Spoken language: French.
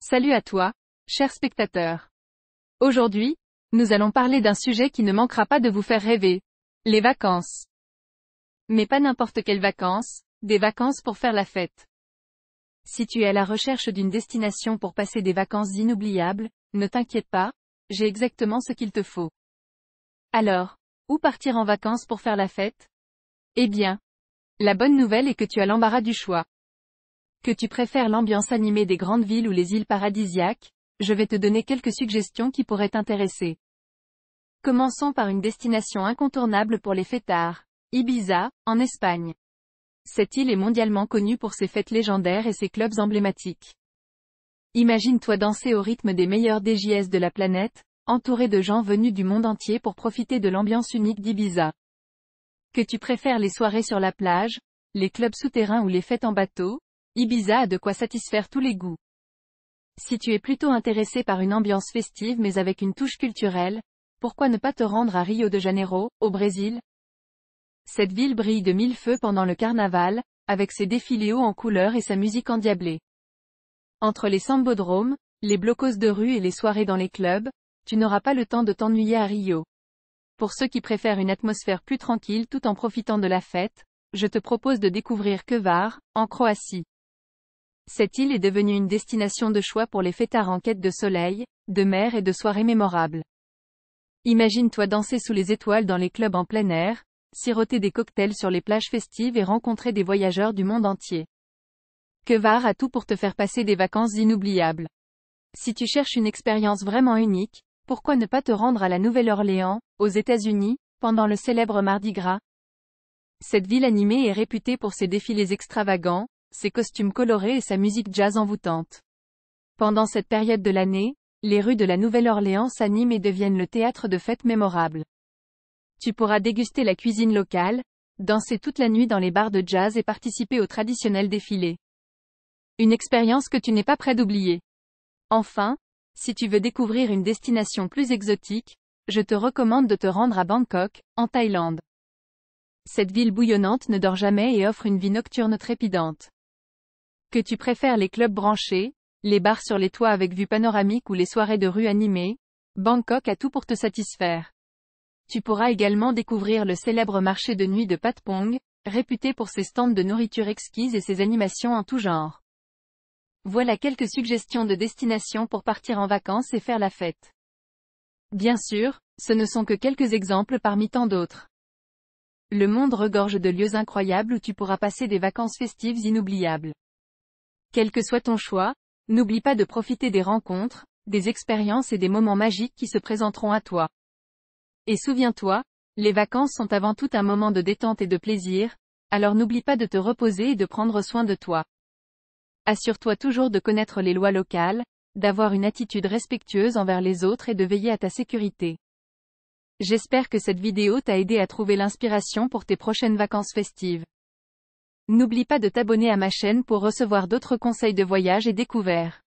Salut à toi, cher spectateur. Aujourd'hui, nous allons parler d'un sujet qui ne manquera pas de vous faire rêver. Les vacances. Mais pas n'importe quelles vacances, des vacances pour faire la fête. Si tu es à la recherche d'une destination pour passer des vacances inoubliables, ne t'inquiète pas, j'ai exactement ce qu'il te faut. Alors, où partir en vacances pour faire la fête? Eh bien, la bonne nouvelle est que tu as l'embarras du choix. Que tu préfères l'ambiance animée des grandes villes ou les îles paradisiaques, je vais te donner quelques suggestions qui pourraient t'intéresser. Commençons par une destination incontournable pour les fêtards, Ibiza, en Espagne. Cette île est mondialement connue pour ses fêtes légendaires et ses clubs emblématiques. Imagine-toi danser au rythme des meilleurs DJs de la planète, entouré de gens venus du monde entier pour profiter de l'ambiance unique d'Ibiza. Que tu préfères les soirées sur la plage, les clubs souterrains ou les fêtes en bateau, Ibiza a de quoi satisfaire tous les goûts. Si tu es plutôt intéressé par une ambiance festive mais avec une touche culturelle, pourquoi ne pas te rendre à Rio de Janeiro, au Brésil? Cette ville brille de mille feux pendant le carnaval, avec ses défilés hauts en couleurs et sa musique endiablée. Entre les sambodromes, les blocos de rue et les soirées dans les clubs, tu n'auras pas le temps de t'ennuyer à Rio. Pour ceux qui préfèrent une atmosphère plus tranquille tout en profitant de la fête, je te propose de découvrir Hvar, en Croatie. Cette île est devenue une destination de choix pour les fêtards en quête de soleil, de mer et de soirées mémorables. Imagine-toi danser sous les étoiles dans les clubs en plein air, siroter des cocktails sur les plages festives et rencontrer des voyageurs du monde entier. Hvar a tout pour te faire passer des vacances inoubliables. Si tu cherches une expérience vraiment unique, pourquoi ne pas te rendre à la Nouvelle-Orléans, aux États-Unis, pendant le célèbre Mardi Gras? Cette ville animée est réputée pour ses défilés extravagants, ses costumes colorés et sa musique jazz envoûtante. Pendant cette période de l'année, les rues de la Nouvelle-Orléans s'animent et deviennent le théâtre de fêtes mémorables. Tu pourras déguster la cuisine locale, danser toute la nuit dans les bars de jazz et participer au traditionnel défilé. Une expérience que tu n'es pas prêt d'oublier. Enfin, si tu veux découvrir une destination plus exotique, je te recommande de te rendre à Bangkok, en Thaïlande. Cette ville bouillonnante ne dort jamais et offre une vie nocturne trépidante. Que tu préfères les clubs branchés, les bars sur les toits avec vue panoramique ou les soirées de rue animées, Bangkok a tout pour te satisfaire. Tu pourras également découvrir le célèbre marché de nuit de Patpong, réputé pour ses stands de nourriture exquise et ses animations en tout genre. Voilà quelques suggestions de destinations pour partir en vacances et faire la fête. Bien sûr, ce ne sont que quelques exemples parmi tant d'autres. Le monde regorge de lieux incroyables où tu pourras passer des vacances festives inoubliables. Quel que soit ton choix, n'oublie pas de profiter des rencontres, des expériences et des moments magiques qui se présenteront à toi. Et souviens-toi, les vacances sont avant tout un moment de détente et de plaisir, alors n'oublie pas de te reposer et de prendre soin de toi. Assure-toi toujours de connaître les lois locales, d'avoir une attitude respectueuse envers les autres et de veiller à ta sécurité. J'espère que cette vidéo t'a aidé à trouver l'inspiration pour tes prochaines vacances festives. N'oublie pas de t'abonner à ma chaîne pour recevoir d'autres conseils de voyage et découvertes.